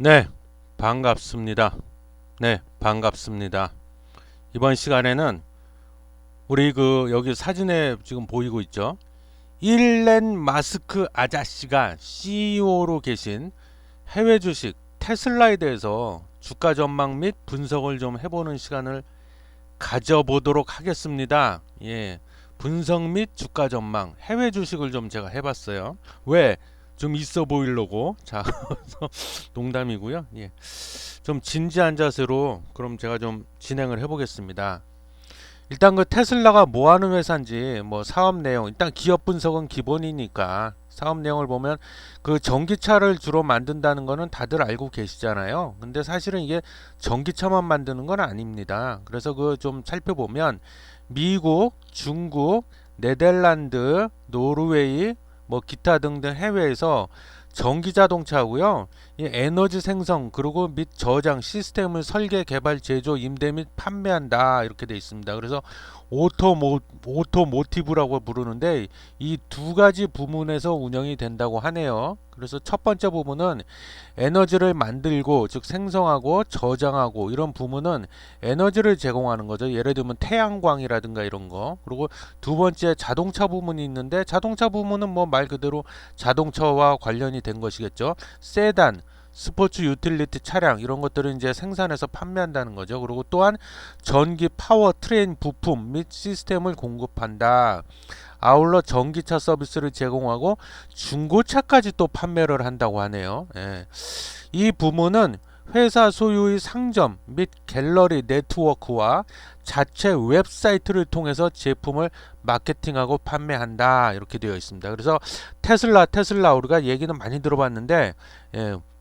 네, 반갑습니다. 네, 반갑습니다. 이번 시간에는 우리 여기 사진에 지금 보이고 있죠? 일렌 마스크 아저씨가 CEO로 계신 해외 주식 테슬라에 대해서 주가 전망 및 분석을 좀 해보는 시간을 가져보도록 하겠습니다. 예, 분석 및 주가 전망 해외 주식을 좀 제가 해봤어요. 왜? 좀 있어 보이려고. 자, 농담이고요. 예. 좀 진지한 자세로 그럼 제가 좀 진행을 해보겠습니다. 일단 테슬라가 뭐 하는 회사인지 뭐 사업 내용 일단 기업 분석은 기본이니까 사업 내용을 보면 전기차를 주로 만든다는 거는 다들 알고 계시잖아요. 근데 사실은 이게 전기차만 만드는 건 아닙니다. 그래서 좀 살펴보면 미국, 중국, 네덜란드, 노르웨이 뭐 기타 등등 해외에서 전기 자동차고요. 이 에너지 생성 그리고 및 저장 시스템을 설계, 개발, 제조, 임대 및 판매한다 이렇게 되어 있습니다. 그래서 오토모티브라고 부르는데 이 두 가지 부문에서 운영이 된다고 하네요. 그래서 첫 번째 부분은 에너지를 만들고 즉 생성하고 저장하고 이런 부문은 에너지를 제공하는 거죠. 예를 들면 태양광이라든가 이런 거. 그리고 두 번째 자동차 부문이 있는데 자동차 부문은 뭐 말 그대로 자동차와 관련이 된 것이겠죠. 세단, 스포츠 유틸리티 차량 이런 것들을 이제 생산해서 판매한다는 거죠. 그리고 또한 전기 파워 트레인 부품 및 시스템을 공급한다. 아울러 전기차 서비스를 제공하고 중고차까지 또 판매를 한다고 하네요. 예. 이 부문은 회사 소유의 상점 및 갤러리 네트워크와 자체 웹사이트를 통해서 제품을 마케팅하고 판매한다 이렇게 되어 있습니다. 그래서 테슬라 우리가 얘기는 많이 들어봤는데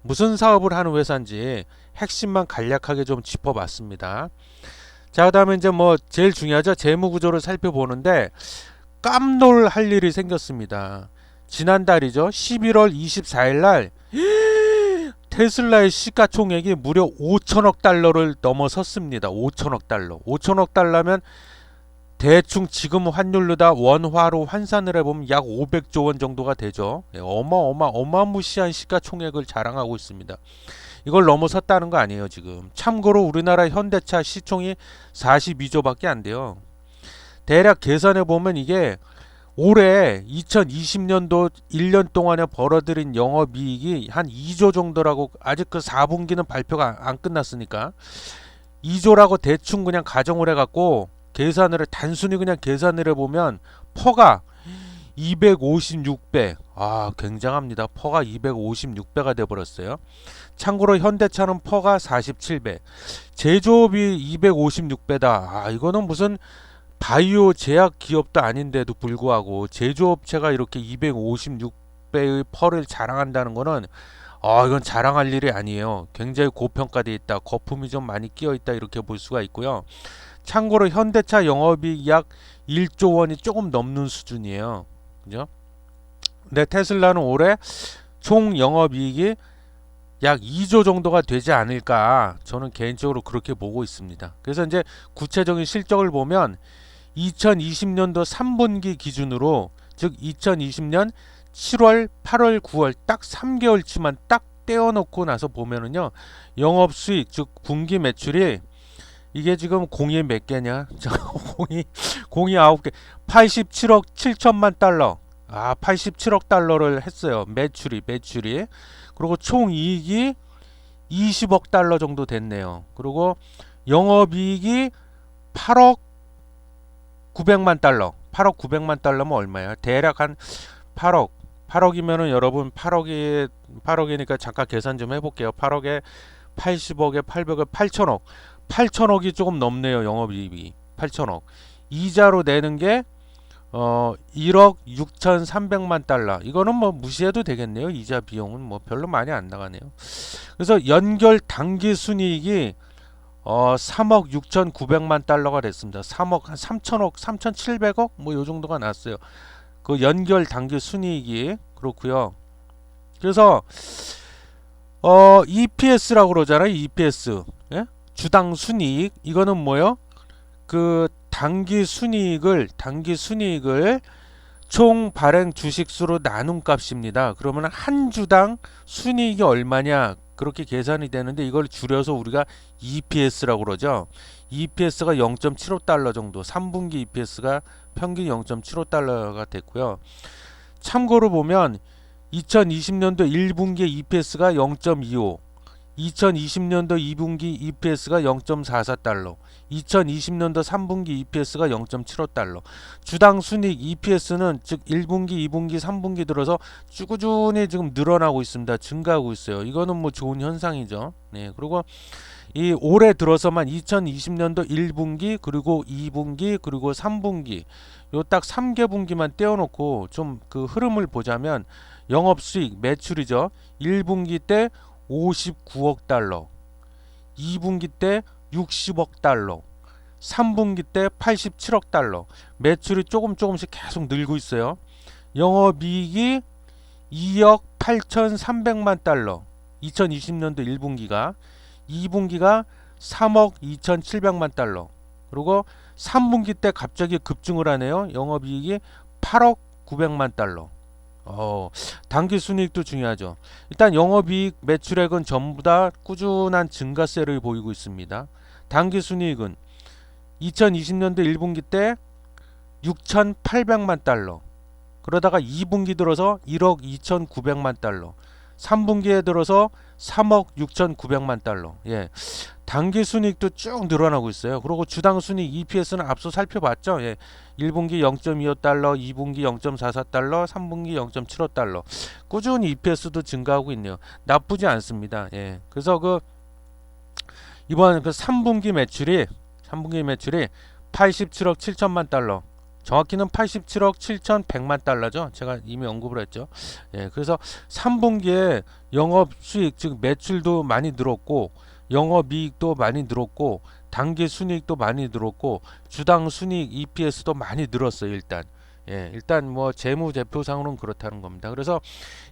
무슨 사업을 하는 회사인지 핵심만 간략하게 좀 짚어봤습니다. 자, 그다음에 이제 뭐 제일 중요하죠. 재무 구조를 살펴보는데 깜놀할 일이 생겼습니다. 지난달이죠. 11월 24일 날 테슬라의 시가총액이 무려 5천억 달러를 넘어섰습니다. 5천억 달러. 5천억 달러면 대충 지금 환율로다 원화로 환산을 해보면 약 500조 원 정도가 되죠. 어마무시한 시가총액을 자랑하고 있습니다. 이걸 넘어섰다는 거 아니에요, 지금. 참고로 우리나라 현대차 시총이 42조밖에 안 돼요. 대략 계산해 보면 이게 올해 2020년도 1년 동안에 벌어들인 영업이익이 한 2조 정도라고 아직 4분기는 발표가 안 끝났으니까 2조라고 대충 그냥 가정을 해갖고 단순히 그냥 계산을 해보면 퍼가 256배. 아, 굉장합니다. 퍼가 256배가 돼버렸어요. 참고로 현대차는 퍼가 47배. 제조업이 256배다. 아, 이거는 무슨 바이오 제약 기업도 아닌데도 불구하고 제조업체가 이렇게 256배의 펄을 자랑한다는 거는 이건 자랑할 일이 아니에요. 굉장히 고평가돼 있다. 거품이 좀 많이 끼어 있다. 이렇게 볼 수가 있고요. 참고로 현대차 영업이익 약 1조 원이 조금 넘는 수준이에요. 그죠? 근데 테슬라는 올해 총 영업이익이 약 2조 정도가 되지 않을까 저는 개인적으로 그렇게 보고 있습니다. 그래서 이제 구체적인 실적을 보면 2020년도 3분기 기준으로 즉 2020년 7월, 8월, 9월 딱 3개월치만 딱 떼어놓고 나서 보면은요 영업수익 즉 분기 매출이 이게 지금 공이 몇 개냐? 공이 9개 87억 7천만 달러 87억 달러를 했어요. 매출이 그리고 총 이익이 20억 달러 정도 됐네요. 그리고 영업이익이 8억 900만 달러. 8억 900만 달러면 얼마야? 대략 한 8억. 8억이면은 여러분 8억이니까 잠깐 계산 좀 해볼게요. 8억에 80억에 800에 8천억. 8천억이 조금 넘네요. 영업이익이. 8천억. 이자로 내는 게 1억 6,300만 달러. 이거는 뭐 무시해도 되겠네요. 이자 비용은 뭐 별로 많이 안 나가네요. 그래서 연결 당기 순이익이 3억 6,900만 달러가 됐습니다. 3억 한 3천억, 3,700억 뭐 요 정도가 났어요. 그 연결 당기 순이익이 그렇고요. 그래서 EPS라고 그러잖아요. EPS. 예? 주당 순이익. 이거는 뭐요? 당기 순이익을 총 발행 주식수로 나눈 값입니다. 그러면 한 주당 순이익이 얼마냐? 그렇게 계산이 되는데 이걸 줄여서 우리가 EPS라고 그러죠. EPS가 0.75달러 정도, 3분기 EPS가 평균 0.75달러가 됐고요. 참고로 보면 2020년도 1분기 EPS가 0.25, 2020년도 2분기 EPS가 0.44달러, 2020년도 3분기 EPS가 0.75달러. 주당 순이익 EPS는 즉 1분기, 2분기, 3분기 들어서 꾸준히 지금 늘어나고 있습니다. 증가하고 있어요. 이거는 뭐 좋은 현상이죠. 네, 그리고 이 올해 들어서만 2020년도 1분기 그리고 2분기 그리고 3분기 요 딱 3개분기만 떼어놓고 좀 그 흐름을 보자면 영업수익 매출이죠. 1분기 때 59억 달러, 2분기 때 60억 달러, 3분기 때 87억 달러. 매출이 조금씩 계속 늘고 있어요. 영업이익이 2억 8,300만 달러. 2020년도 1분기가 2분기가 3억 2,700만 달러. 그리고 3분기 때 갑자기 급증을 하네요. 영업이익이 8억 900만 달러. 당기 순이익도 중요하죠. 일단 영업이익, 매출액은 전부 다 꾸준한 증가세를 보이고 있습니다. 당기 순이익은 2020년도 1분기 때 6,800만 달러. 그러다가 2분기 들어서 1억 2,900만 달러. 3분기에 들어서 3억 6,900만 달러. 예. 당기 순이익도 쭉 늘어나고 있어요. 그리고 주당 순이익 EPS는 앞서 살펴봤죠. 예. 1분기 0.25달러, 2분기 0.44달러, 3분기 0.75달러. 꾸준히 EPS도 증가하고 있네요. 나쁘지 않습니다. 예. 그래서 이번 3분기 매출이 87억 7천만 달러. 정확히는 87억 7,100만 달러죠. 제가 이미 언급을 했죠. 예, 그래서 3분기에 영업 수익 즉 매출도 많이 늘었고 영업이익도 많이 늘었고 당기 순이익도 많이 늘었고 주당 순이익 EPS도 많이 늘었어요. 일단. 예, 일단 뭐 재무제표상으로는 그렇다는 겁니다. 그래서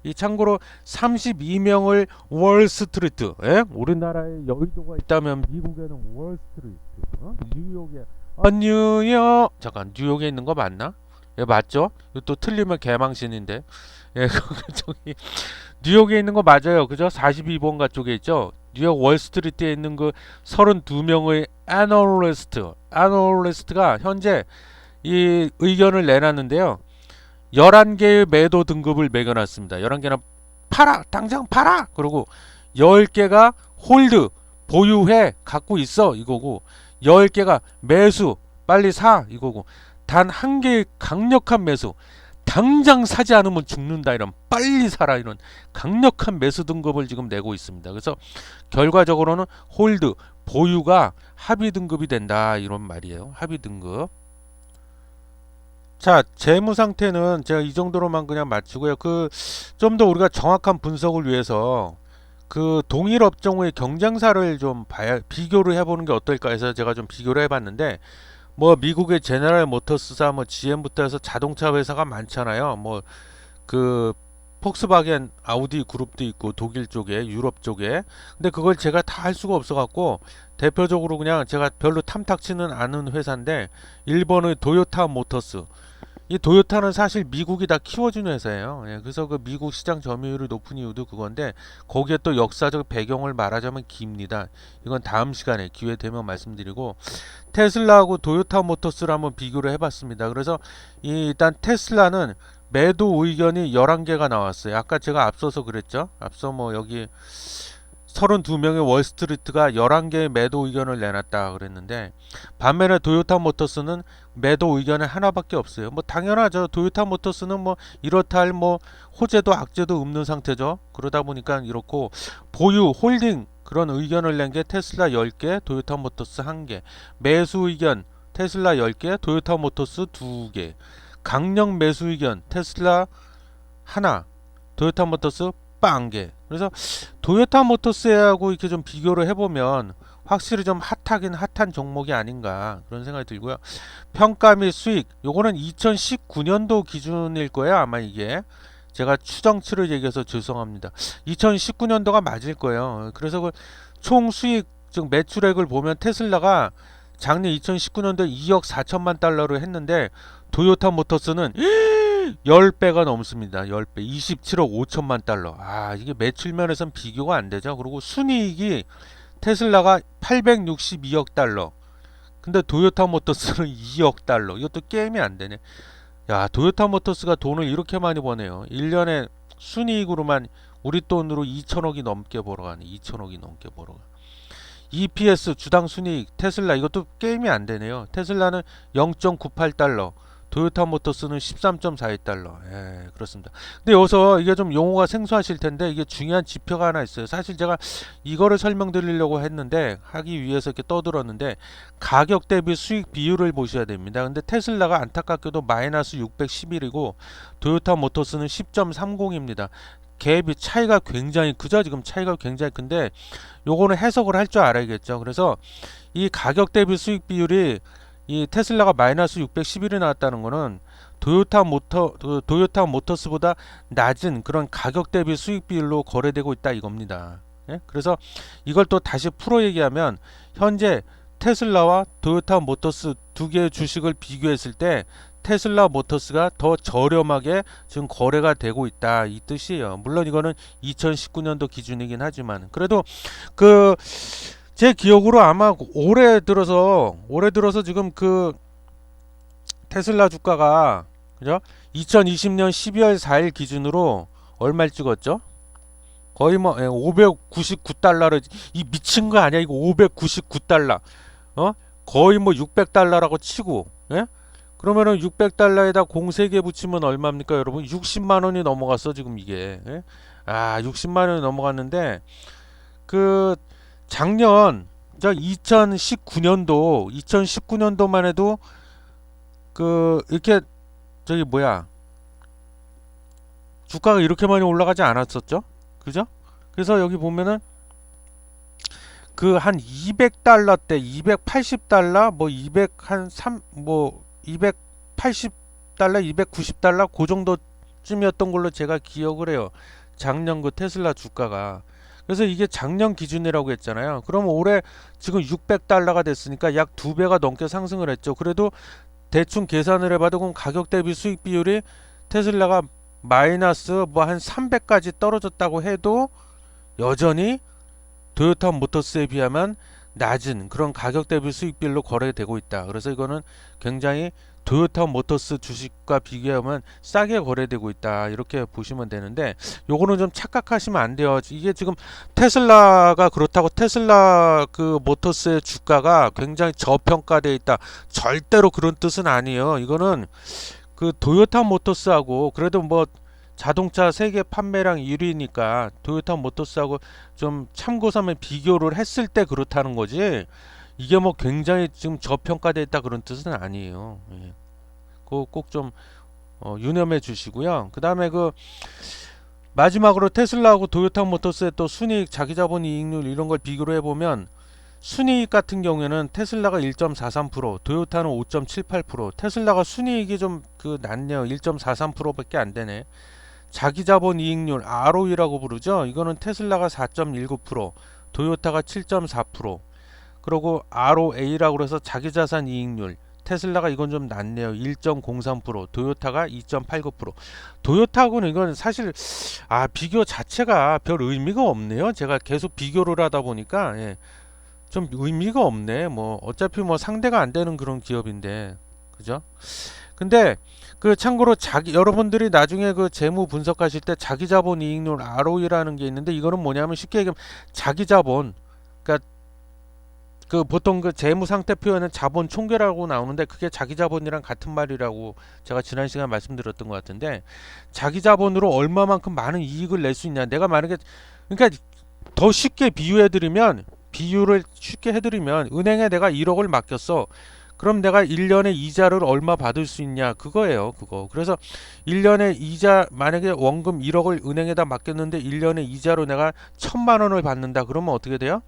이 참고로 32명을 월스트리트, 예? 우리나라에 여의도가 있다면 미국에는 월스트리트, 뉴욕에 뉴욕 잠깐 뉴욕에 있는 거 맞나? 예, 맞죠? 이거 또 틀리면 개망신인데. 예, 저기 뉴욕에 있는 거 맞아요. 그죠? 42번가 쪽에 있죠. 뉴욕 월스트리트에 있는 그 32명의 애널리스트가 현재 이 의견을 내놨는데요. 11개의 매도 등급을 매겨놨습니다. 11개는 팔아! 당장 팔아! 그리고 10개가 홀드, 보유해, 갖고 있어 이거고 10개가 매수, 빨리 사 이거고 단 한 개의 강력한 매수, 당장 사지 않으면 죽는다 이런 빨리 사라 이런 강력한 매수 등급을 지금 내고 있습니다. 그래서 결과적으로는 홀드, 보유가 합의 등급이 된다 이런 말이에요. 합의 등급. 자, 재무 상태는 제가 이 정도로만 그냥 맞추고요. 좀 더 우리가 정확한 분석을 위해서 동일 업종의 경쟁사를 좀 비교를 해보는 게 어떨까 해서 제가 좀 비교를 해봤는데, 뭐 미국의 제너럴 모터스사, 뭐 GM부터 해서 자동차 회사가 많잖아요. 뭐 폭스바겐, 아우디 그룹도 있고 독일 쪽에, 유럽 쪽에. 근데 그걸 제가 다 할 수가 없어갖고 대표적으로 그냥 제가 별로 탐탁치는 않은 회사인데 일본의 도요타 모터스. 이 도요타는 사실 미국이 다 키워준 회사예요. 예, 그래서 미국 시장 점유율이 높은 이유도 그건데 거기에 또 역사적 배경을 말하자면 깁니다. 이건 다음 시간에 기회 되면 말씀드리고 테슬라하고 도요타 모터스를 한번 비교를 해봤습니다. 그래서 일단 테슬라는 매도 의견이 11개가 나왔어요. 아까 제가 앞서서 그랬죠. 앞서 뭐 여기 32명의 월스트리트가 11개의 매도 의견을 내놨다 그랬는데 반면에 도요타 모터스는 매도 의견이 하나밖에 없어요. 뭐 당연하죠. 도요타 모터스는 뭐 이렇다 할 뭐 호재도 악재도 없는 상태죠. 그러다 보니까 이렇고 보유 홀딩 그런 의견을 낸 게 테슬라 10개, 도요타 모터스 1개. 매수 의견 테슬라 10개, 도요타 모터스 2개. 강력 매수 의견 테슬라 하나, 도요타 모터스 빵개. 그래서 도요타 모터스하고 이렇게 좀 비교를 해보면 확실히 좀 핫하긴 핫한 종목이 아닌가 그런 생각이 들고요. 평가 및 수익 요거는 2019년도 기준일 거예요. 아마 이게 제가 추정치를 얘기해서 죄송합니다. 2019년도가 맞을 거예요. 그래서 총 수익 즉 매출액을 보면 테슬라가 작년 2019년도에 2억 4천만 달러를 했는데 도요타 모터스는 10배가 넘습니다. 10배. 27억 5천만 달러. 아, 이게 매출 면에선 비교가 안 되죠. 그리고 순이익이 테슬라가 862억 달러. 근데 도요타 모터스는 2억 달러. 이것도 게임이 안 되네. 야, 도요타 모터스가 돈을 이렇게 많이 버네요. 1년에 순이익으로만 우리 돈으로 2천억이 넘게 벌어가네. 2천억이 넘게 벌어가. EPS 주당 순이익 테슬라 이것도 게임이 안 되네요. 테슬라는 0.98달러. 도요타 모터스는 13.42달러. 예, 그렇습니다. 근데 여기서 이게 좀 용어가 생소하실 텐데 이게 중요한 지표가 하나 있어요. 사실 제가 이거를 설명드리려고 했는데 하기 위해서 이렇게 떠들었는데 가격 대비 수익 비율을 보셔야 됩니다. 근데 테슬라가 안타깝게도 마이너스 611이고 도요타 모터스는 10.30입니다. 갭이 차이가 굉장히 크죠. 지금 차이가 굉장히 큰데 요거는 해석을 할 줄 알아야겠죠. 그래서 이 가격 대비 수익 비율이 이 테슬라가 마이너스 611이 나왔다는 거는 도요타 모터스보다 낮은 그런 가격 대비 수익 비율로 거래되고 있다 이겁니다. 예? 그래서 이걸 또 다시 풀어 얘기하면 현재 테슬라와 도요타 모터스 두 개의 주식을 비교했을 때 테슬라 모터스가 더 저렴하게 지금 거래가 되고 있다 이 뜻이에요. 물론 이거는 2019년도 기준이긴 하지만 그래도 그 제 기억으로 아마 올해 들어서 지금 그 테슬라 주가가 그죠? 2020년 12월 4일 기준으로 얼마를 찍었죠? 거의 뭐 599달러를 이 미친 거 아니야? 이거 599달러. 어? 거의 뭐 600달러라고 치고. 예? 그러면은 600달러에다 공 3개 붙이면 얼마입니까, 여러분? 60만 원이 넘어갔어, 지금 이게. 예? 아, 60만 원이 넘어갔는데 그 작년 저 2019년도만 해도 그 이렇게 저기 뭐야 주가가 이렇게 많이 올라가지 않았었죠, 그죠? 그래서 여기 보면은 그 한 200달러대 280달러 뭐 200한3뭐 280달러 290달러 그 정도쯤이었던 걸로 제가 기억을 해요. 작년 그 테슬라 주가가. 그래서 이게 작년 기준이라고 했잖아요. 그럼 올해 지금 600달러가 됐으니까 약 2배가 넘게 상승을 했죠. 그래도 대충 계산을 해봐도 그럼 가격 대비 수익 비율이 테슬라가 마이너스 뭐 한 300까지 떨어졌다고 해도 여전히 도요타 모터스에 비하면 낮은 그런 가격 대비 수익 비율로 거래되고 있다. 그래서 이거는 굉장히 도요타 모터스 주식과 비교하면 싸게 거래되고 있다 이렇게 보시면 되는데 요거는 좀 착각하시면 안 돼요. 이게 지금 테슬라가 그렇다고 테슬라 그 모터스의 주가가 굉장히 저평가되어 있다 절대로 그런 뜻은 아니에요. 이거는 그 도요타 모터스하고 그래도 뭐 자동차 세계 판매량 1위니까 도요타 모터스하고 좀 참고 삼아 비교를 했을 때 그렇다는 거지 이게 뭐 굉장히 지금 저평가되어 있다 그런 뜻은 아니에요. 예. 그거 꼭 좀 유념해 주시고요. 그 다음에 그 마지막으로 테슬라하고 도요타 모터스의 또 순이익 자기자본 이익률 이런 걸 비교를 해보면 순이익 같은 경우에는 테슬라가 1.43%, 도요타는 5.78%, 테슬라가 순이익이 좀 그 낮네요. 1.43%밖에 안 되네. 자기자본 이익률 ROE라고 부르죠. 이거는 테슬라가 4.19%, 도요타가 7.4%. 그리고 ROA라고 해서 자기자산 이익률 테슬라가 이건 좀 낮네요. 1.03%, 도요타가 2.89%. 도요타하고는 이건 사실 비교 자체가 별 의미가 없네요. 제가 계속 비교를 하다 보니까 좀 의미가 없네. 뭐 어차피 뭐 상대가 안 되는 그런 기업인데, 그죠? 근데 그 참고로 여러분들이 나중에 그 재무 분석하실 때 자기자본 이익률 ROE라는 게 있는데 이거는 뭐냐면 쉽게 얘기하면 자기자본, 그러니까 그 보통 그 재무 상태 표현은 자본 총계라고 나오는데 그게 자기 자본이랑 같은 말이라고 제가 지난 시간에 말씀드렸던 것 같은데 자기 자본으로 얼마만큼 많은 이익을 낼 수 있냐 내가 만약에 그러니까 더 쉽게 비유를 쉽게 해드리면 은행에 내가 1억을 맡겼어. 그럼 내가 1년에 이자를 얼마 받을 수 있냐 그거예요. 그거. 그래서 1년에 이자 만약에 원금 1억을 은행에다 맡겼는데 1년에 이자로 내가 1,000만 원을 받는다. 그러면 어떻게 돼요?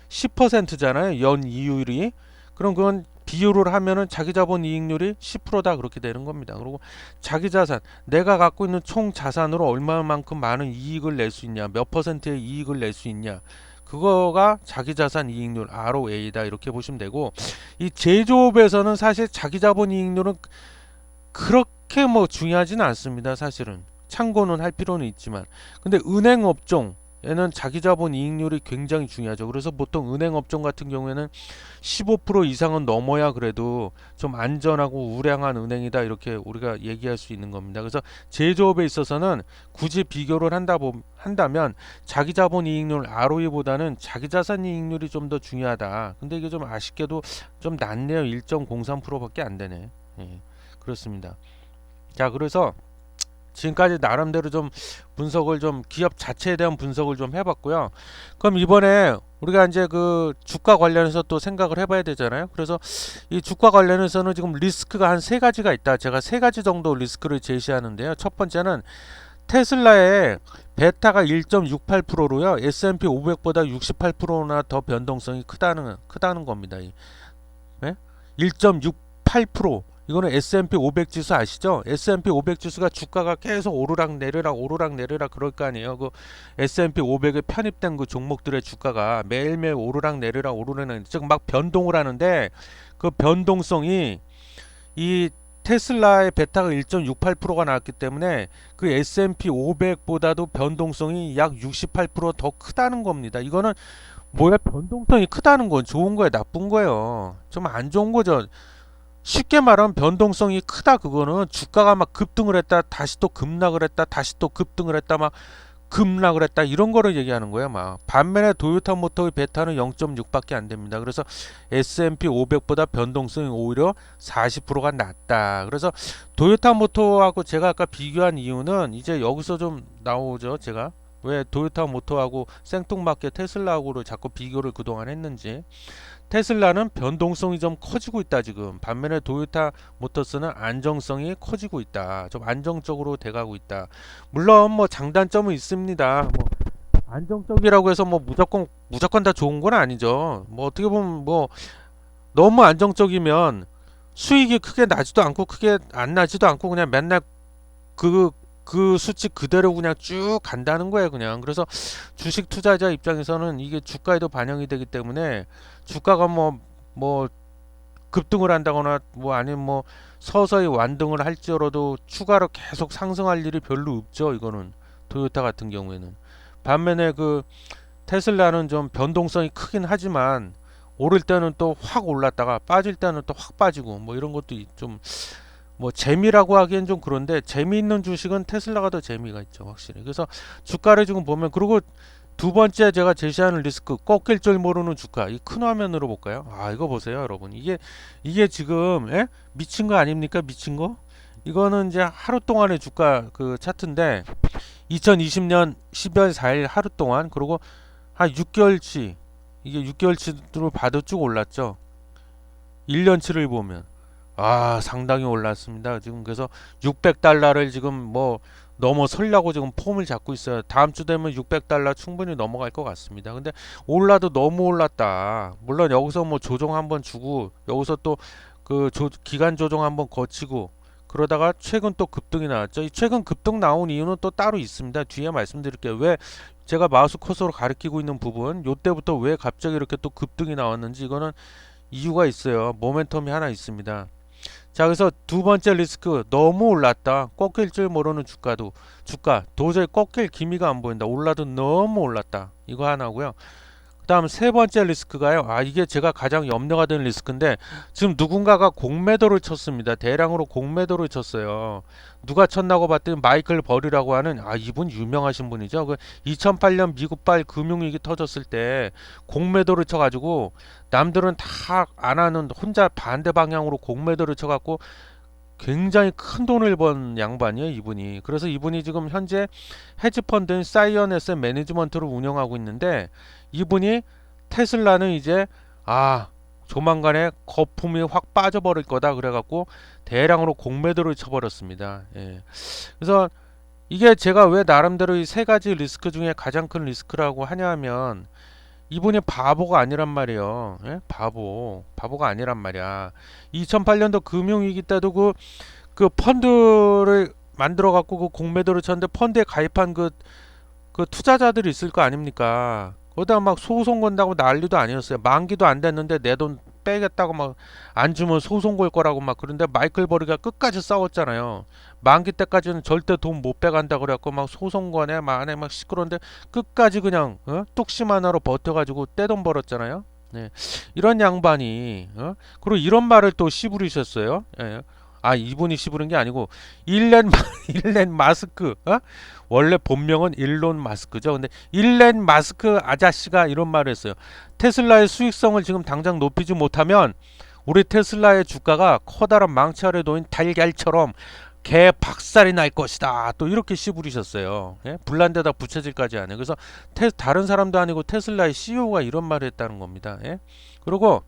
10%잖아요. 연 이율이. 그럼 그건 비율을 하면은 자기 자본 이익률이 10%다 그렇게 되는 겁니다. 그리고 자기 자산, 내가 갖고 있는 총 자산으로 얼마만큼 많은 이익을 낼 수 있냐, 몇 퍼센트의 이익을 낼 수 있냐, 그거가 자기 자산 이익률 ROA다 이렇게 보시면 되고 이 제조업에서는 사실 자기 자본 이익률은 그렇게 뭐 중요하지는 않습니다. 사실은 참고는 할 필요는 있지만, 근데 은행 업종에는 자기 자본 이익률이 굉장히 중요하죠. 그래서 보통 은행 업종 같은 경우에는 15% 이상은 넘어야 그래도 좀 안전하고 우량한 은행이다, 이렇게 우리가 얘기할 수 있는 겁니다. 그래서 제조업에 있어서는 굳이 비교를 한다면 자기 자본 이익률 ROE보다는 자기 자산 이익률이 좀 더 중요하다. 근데 이게 좀 아쉽게도 좀 낮네요. 1.03%밖에 안 되네. 예, 그렇습니다. 자, 그래서 지금까지 나름대로 좀 분석을 좀 기업 자체에 대한 분석을 좀 해봤고요. 그럼 이번에 우리가 이제 그 주가 관련해서 또 생각을 해봐야 되잖아요. 그래서 이 주가 관련해서는 지금 리스크가 한 세 가지가 있다. 제가 세 가지 정도 리스크를 제시하는데요. 첫 번째는 테슬라의 베타가 1.68%로요. S&P 500보다 68%나 더 변동성이 크다는 겁니다. 네? 1.68%. 이거는 S&P 500 지수 아시죠? S&P 500 지수가 주가가 계속 오르락 내리락 그럴 거 아니에요. 그 S&P 500에 편입된 그 종목들의 주가가 매일매일 오르락 내리락 즉 막 변동을 하는데, 그 변동성이 이 테슬라의 베타가 1.68%가 나왔기 때문에 그 S&P 500보다도 변동성이 약 68%더 크다는 겁니다. 이거는 뭐야, 변동성이 크다는 건 좋은 거예요, 나쁜 거예요? 좀 안 좋은 거죠. 쉽게 말하면 변동성이 크다, 그거는 주가가 막 급등을 했다 다시 또 급락을 했다 다시 또 급등을 했다 막 급락을 했다, 이런 거를 얘기하는 거예요. 막 반면에 도요타 모터의 베타는 0.6밖에 안 됩니다. 그래서 S&P 500보다 변동성이 오히려 40%가 낮다. 그래서 도요타 모터하고 제가 아까 비교한 이유는 이제 여기서 좀 나오죠. 제가 왜 도요타 모터하고 생뚱맞게 테슬라하고를 자꾸 비교를 그동안 했는지. 테슬라는 변동성이 좀 커지고 있다 지금. 반면에 도요타 모터스는 안정성이 커지고 있다. 좀 안정적으로 돼가고 있다. 물론 뭐 장단점은 있습니다. 뭐 안정적이라고 해서 뭐 무조건 다 좋은 건 아니죠. 뭐 어떻게 보면 뭐 너무 안정적이면 수익이 크게 나지도 않고 크게 안 나지도 않고 그냥 맨날 그 수치 그대로 그냥 쭉 간다는 거예요, 그냥. 그래서 주식 투자자 입장에서는 이게 주가에도 반영이 되기 때문에 주가가 뭐 급등을 한다거나 뭐 아니면 뭐 서서히 완등을 할지라도 추가로 계속 상승할 일이 별로 없죠, 이거는. 토요타 같은 경우에는. 반면에 그 테슬라는 좀 변동성이 크긴 하지만 오를 때는 또 확 올랐다가 빠질 때는 또 확 빠지고 뭐 이런 것도 좀 뭐 재미라고 하기엔 좀 그런데, 재미있는 주식은 테슬라가 더 재미가 있죠, 확실히. 그래서 주가를 지금 보면, 그리고 두 번째 제가 제시하는 리스크, 꺾일 줄 모르는 주가. 이 큰 화면으로 볼까요? 아, 이거 보세요, 여러분. 이게 지금 미친 거 아닙니까? 미친 거? 이거는 이제 하루 동안의 주가 그 차트인데 2020년 12월 4일 하루 동안, 그리고 한 6개월치, 이게 6개월치로 봐도 쭉 올랐죠. 1년치를 보면 상당히 올랐습니다. 지금 그래서 600달러를 지금 뭐 넘어서려고 지금 폼을 잡고 있어요. 다음 주 되면 600달러 충분히 넘어갈 것 같습니다. 근데 올라도 너무 올랐다. 물론 여기서 뭐 조정 한번 주고 여기서 또 그 기간 조정 한번 거치고 그러다가 최근 또 급등이 나왔죠. 이 최근 급등 나온 이유는 또 따로 있습니다. 뒤에 말씀드릴게요. 왜 제가 마우스 커서로 가리키고 있는 부분, 요때부터 왜 갑자기 이렇게 또 급등이 나왔는지, 이거는 이유가 있어요. 모멘텀이 하나 있습니다. 자, 그래서 두 번째 리스크, 너무 올랐다. 꺾일 줄 모르는 주가 도저히 꺾일 기미가 안 보인다. 올라도 너무 올랐다. 이거 하나고요. 그 다음 세 번째 리스크가요. 이게 제가 가장 염려가 되는 리스크인데, 지금 누군가가 공매도를 쳤습니다. 대량으로 공매도를 쳤어요. 누가 쳤나고 봤더니 마이클 버리라고 하는, 이분 유명하신 분이죠. 그 2008년 미국발 금융위기 터졌을 때 공매도를 쳐가지고 남들은 다 안 하는 혼자 반대 방향으로 공매도를 쳐갖고 굉장히 큰 돈을 번 양반이에요, 이분이. 그래서 이분이 지금 현재 헤지펀드인 사이언 에셋 매니지먼트를 운영하고 있는데, 이분이 테슬라는 이제 조만간에 거품이 확 빠져버릴 거다 그래갖고 대량으로 공매도를 쳐버렸습니다. 예. 그래서 이게 제가 왜 나름대로 이 세 가지 리스크 중에 가장 큰 리스크라고 하냐면, 이분이 바보가 아니란 말이에요. 예? 바보가 아니란 말이야. 2008년도 금융위기 때도 그 펀드를 만들어 갖고 그 공매도를 쳤는데, 펀드에 가입한 그 투자자들이 있을 거 아닙니까? 거기다 막 소송 건다고 난리도 아니었어요. 만기도 안 됐는데 내 돈 빼겠다고 막 안 주면 소송 걸 거라고 막 그런데 마이클 버리가 끝까지 싸웠잖아요. 만기 때까지는 절대 돈 못 빼간다 그래갖고 막 소송 거네 막 안에 막 시끄러운데 끝까지 그냥 뚝심 하나로 버텨가지고 떼돈 벌었잖아요. 네. 이런 양반이 그리고 이런 말을 또 씨부리셨어요. 예. 아 이분이 씨부른 게 아니고 일렌 마스크 원래 본명은 일론 마스크죠. 근데 일렌 마스크 아저씨가 이런 말을 했어요. 테슬라의 수익성을 지금 당장 높이지 못하면 우리 테슬라의 주가가 커다란 망치 아래 놓인 달걀처럼 개 박살이 날 것이다. 또 이렇게 씨부리셨어요. 예? 불난데다 부채질까지 하네. 그래서 다른 사람도 아니고 테슬라의 CEO가 이런 말을 했다는 겁니다. 예? 그리고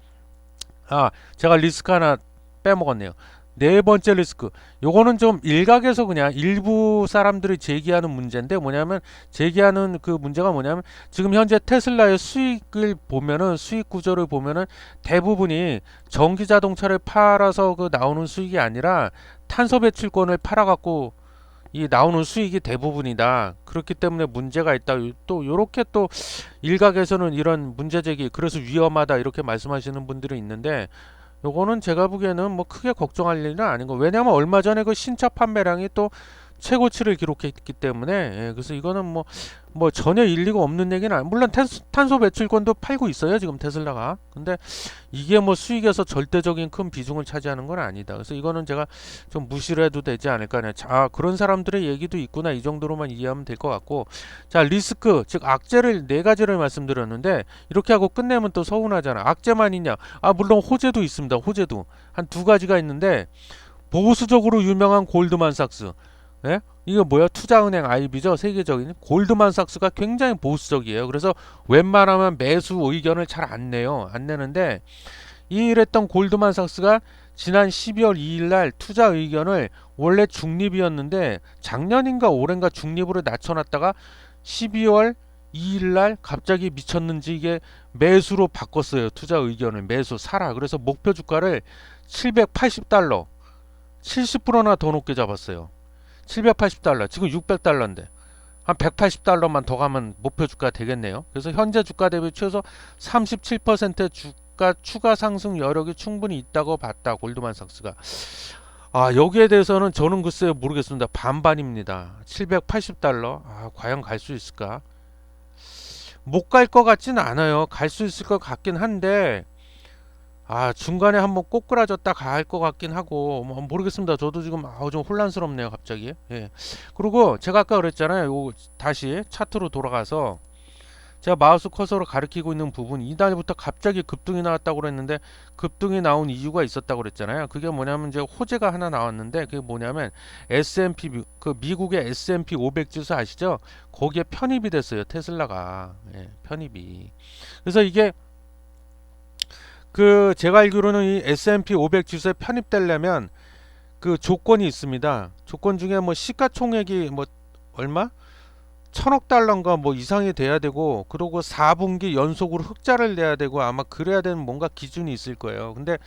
제가 리스크 하나 빼먹었네요. 네 번째 리스크. 요거는 좀 일각에서 그냥 일부 사람들이 제기하는 문제인데 뭐냐면 제기하는 그 문제가 뭐냐면 지금 현재 테슬라의 수익을 보면은 수익 구조를 보면은 대부분이 전기 자동차를 팔아서 그 나오는 수익이 아니라 탄소 배출권을 팔아 갖고 이 나오는 수익이 대부분이다. 그렇기 때문에 문제가 있다. 또 요렇게 또 일각에서는 이런 문제 제기 그래서 위험하다 이렇게 말씀하시는 분들이 있는데 요거는 제가 보기에는 뭐 크게 걱정할 일은 아닌 거. 왜냐면 얼마 전에 그 신차 판매량이 또 최고치를 기록했기 때문에 그래서 이거는 뭐 전혀 일리가 없는 얘기는 물론 탄소 배출권도 팔고 있어요 지금 테슬라가. 근데 이게 뭐 수익에서 절대적인 큰 비중을 차지하는 건 아니다. 그래서 이거는 제가 좀 무시를 해도 되지 않을까. 그런 사람들의 얘기도 있구나 이 정도로만 이해하면 될 것 같고. 자 리스크 즉 악재를 네 가지를 말씀드렸는데 이렇게 하고 끝내면 또 서운하잖아. 악재만 있냐? 물론 호재도 있습니다. 호재도 한 두 가지가 있는데 보수적으로 유명한 골드만삭스. 예? 이거 뭐야? 투자은행 IB죠. 세계적인 골드만삭스가 굉장히 보수적이에요. 그래서 웬만하면 매수 의견을 잘 안 내요. 안 내는데 이랬던 골드만삭스가 지난 12월 2일 날 투자 의견을 원래 중립이었는데 작년인가 올해인가 중립으로 낮춰놨다가 12월 2일 날 갑자기 미쳤는지 이게 매수로 바꿨어요. 투자 의견을 매수 사라. 그래서 목표 주가를 780달러 70%나 더 높게 잡았어요. 780달러 지금 600달러인데 한 180달러만 더 가면 목표 주가 되겠네요. 그래서 현재 주가 대비 최소 37%의 주가 추가 상승 여력이 충분히 있다고 봤다. 골드만삭스가. 여기에 대해서는 저는 글쎄요 모르겠습니다. 반반입니다. 780달러 과연 갈 수 있을까? 못 갈 것 같진 않아요. 갈 수 있을 것 같긴 한데 중간에 한번 꼬꾸라졌다 갈 것 같긴 하고 모르겠습니다. 저도 지금 좀 혼란스럽네요 갑자기. 예. 그리고 제가 아까 그랬잖아요. 다시 차트로 돌아가서 제가 마우스 커서로 가리키고 있는 부분 이날부터 갑자기 급등이 나왔다고 그랬는데 급등이 나온 이유가 있었다고 그랬잖아요. 그게 뭐냐면 이제 호재가 하나 나왔는데 그게 뭐냐면 S&P 그 미국의 S&P 500 지수 아시죠? 거기에 편입이 됐어요. 테슬라가. 편입이. 그래서 이게 제가 알기로는 이 S&P 500 지수에 편입되려면 그 조건이 있습니다. 조건 중에 시가총액이 얼마? 1000억 달러인가 이상이 돼야 되고 그리고 4분기 연속으로 흑자를 내야 되고 아마 그래야 되는 뭔가 기준이 있을 거예요. 근데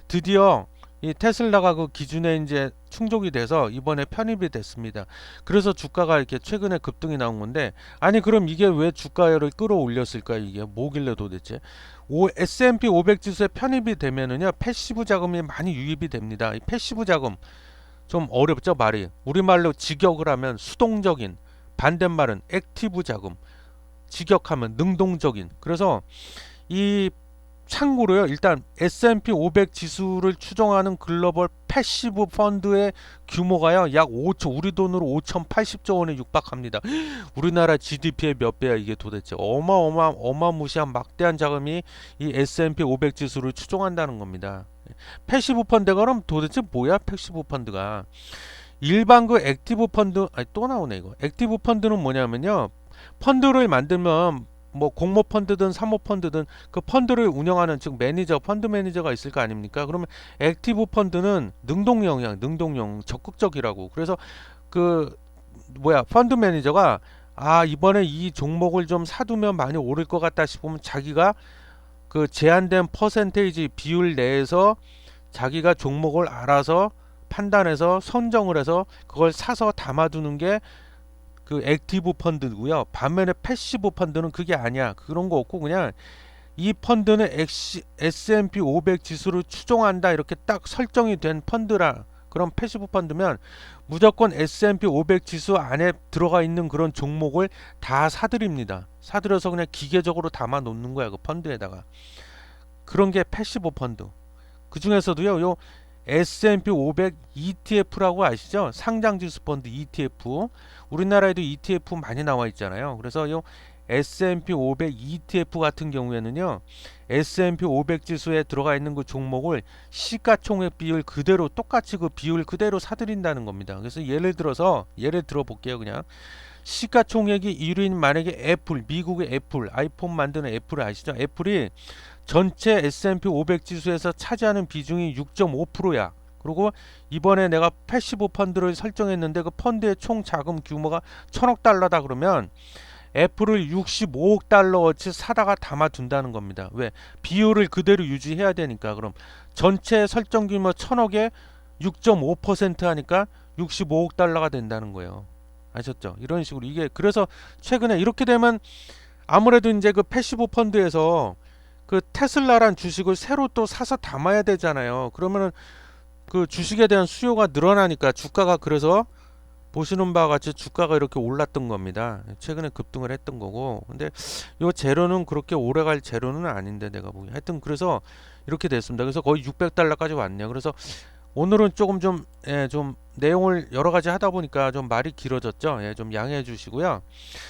드디어 이 테슬라가 그 기준에 이제 충족이 돼서 이번에 편입이 됐습니다. 그래서 주가가 이렇게 최근에 급등이 나온 건데 그럼 이게 왜 주가를 끌어올렸을까? 이게 뭐길래 도대체? S&P 500 지수에 편입이 되면은요 패시브 자금이 많이 유입이 됩니다. 이 패시브 자금 좀 어렵죠 말이. 우리말로 직역을 하면 수동적인, 반대말은 액티브 자금, 직역하면 능동적인. 그래서 이 참고로요 일단 S&P 500 지수를 추정하는 글로벌 패시브 펀드의 규모가요 약 5천 우리 돈으로 5,080조 원에 육박합니다. 우리나라 GDP의 몇 배야 이게 도대체. 어마무시한 막대한 자금이 이 S&P 500 지수를 추종한다는 겁니다. 패시브 펀드가 그럼 도대체 뭐야? 패시브 펀드가 일반 그 액티브 펀드 또 나오네 이거. 액티브 펀드는 뭐냐면요 펀드를 만들면 공모 펀드든 사모 펀드든 그 펀드를 운영하는 즉 매니저 펀드 매니저가 있을 거 아닙니까? 그러면 액티브 펀드는 능동형 적극적이라고. 그래서 펀드 매니저가 이번에 이 종목을 좀 사두면 많이 오를 것 같다 싶으면 자기가 그 제한된 퍼센테이지 비율 내에서 자기가 종목을 알아서 판단해서 선정을 해서 그걸 사서 담아두는 게 그 액티브 펀드고요. 반면에 패시브 펀드는 그게 아니야. 그런 거 없고 그냥 이 펀드는 S&P 500 지수를 추종한다 이렇게 딱 설정이 된 펀드라 그런 패시브 펀드면 무조건 S&P 500 지수 안에 들어가 있는 그런 종목을 다 사들입니다. 사들여서 그냥 기계적으로 담아 놓는 거야 그 펀드에다가. 그런 게 패시브 펀드. 그 중에서도요 요 S&P 500 ETF라고 아시죠? 상장지수 펀드 ETF. 우리나라에도 ETF 많이 나와 있잖아요. 그래서 요 S&P 500 ETF 같은 경우에는요 S&P 500 지수에 들어가 있는 그 종목을 시가총액 비율 그대로 똑같이 그 비율 그대로 사들인다는 겁니다. 그래서 예를 들어 볼게요. 그냥 시가총액이 1위인 만약에 애플, 미국의 애플, 아이폰 만드는 애플 아시죠? 애플이 전체 S&P 500 지수에서 차지하는 비중이 6.5%야. 그리고 이번에 내가 패시브 펀드를 설정했는데 그 펀드의 총 자금 규모가 1000억 달러다 그러면 애플을 65억 달러어치 사다가 담아둔다는 겁니다. 왜? 비율을 그대로 유지해야 되니까. 그럼 전체 설정 규모 1000억에 6.5% 하니까 65억 달러가 된다는 거예요. 아셨죠? 이런 식으로 이게 그래서 최근에 이렇게 되면 아무래도 이제 그 패시브 펀드에서 그 테슬라란 주식을 새로 또 사서 담아야 되잖아요. 그러면은 그 주식에 대한 수요가 늘어나니까 주가가 그래서 보시는 바와 같이 주가가 이렇게 올랐던 겁니다. 최근에 급등을 했던 거고. 근데 요 재료는 그렇게 오래 갈 재료는 아닌데 내가 보기. 하여튼 그래서 이렇게 됐습니다. 그래서 거의 600달러까지 왔네요. 그래서 오늘은 조금 좀 내용을 여러 가지 하다 보니까 좀 말이 길어졌죠. 예, 좀 양해해 주시고요.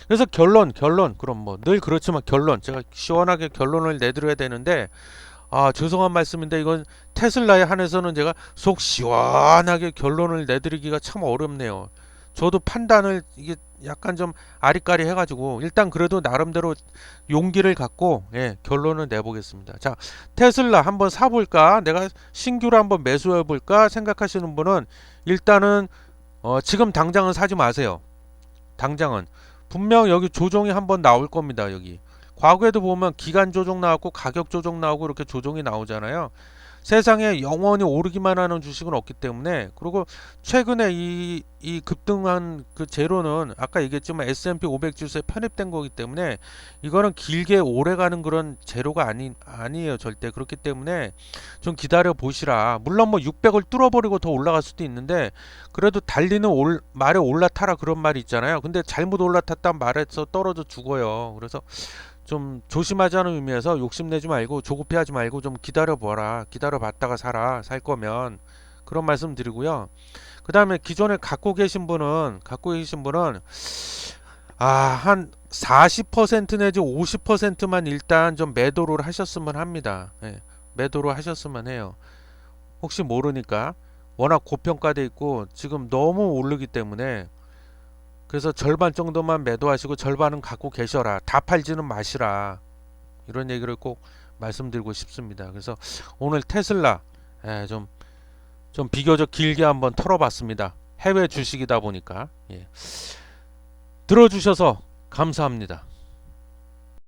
그래서 결론 그럼 뭐 늘 그렇지만 결론 제가 시원하게 결론을 내드려야 되는데 죄송한 말씀인데 이건 테슬라에 한해서는 제가 속 시원하게 결론을 내드리기가 참 어렵네요. 저도 판단을 이게 약간 좀 아리까리 해가지고 일단 그래도 나름대로 용기를 갖고 예, 결론을 내보겠습니다. 자, 테슬라 한번 사볼까? 내가 신규로 한번 매수해볼까? 생각하시는 분은 일단은 지금 당장은 사지 마세요. 당장은 분명 여기 조정이 한번 나올 겁니다. 여기 과거에도 보면 기간 조정 나왔고 가격 조정 나오고 이렇게 조정이 나오잖아요. 세상에 영원히 오르기만 하는 주식은 없기 때문에. 그리고 최근에 이 급등한 그 재료는 아까 얘기했지만 S&P 500 지수에 편입된 거기 때문에 이거는 길게 오래가는 그런 재료가 아니에요 절대. 그렇기 때문에 좀 기다려 보시라. 물론 뭐 600을 뚫어버리고 더 올라갈 수도 있는데 그래도 달리는 말에 올라타라 그런 말이 있잖아요. 근데 잘못 올라탔단 말에서 떨어져 죽어요. 그래서 좀 조심하자는 의미에서 욕심내지 말고 조급해하지 말고 좀 기다려봐라. 기다려봤다가 사라. 살 거면. 그런 말씀 드리고요. 그 다음에 기존에 갖고 계신 분은 한 40% 내지 50%만 일단 좀 매도를 하셨으면 합니다. 예, 매도를 하셨으면 해요. 혹시 모르니까 워낙 고평가돼 있고 지금 너무 오르기 때문에 그래서 절반 정도만 매도하시고 절반은 갖고 계셔라. 다 팔지는 마시라. 이런 얘기를 꼭 말씀드리고 싶습니다. 그래서 오늘 테슬라 좀 비교적 길게 한번 털어봤습니다. 해외 주식이다 보니까. 예. 들어주셔서 감사합니다.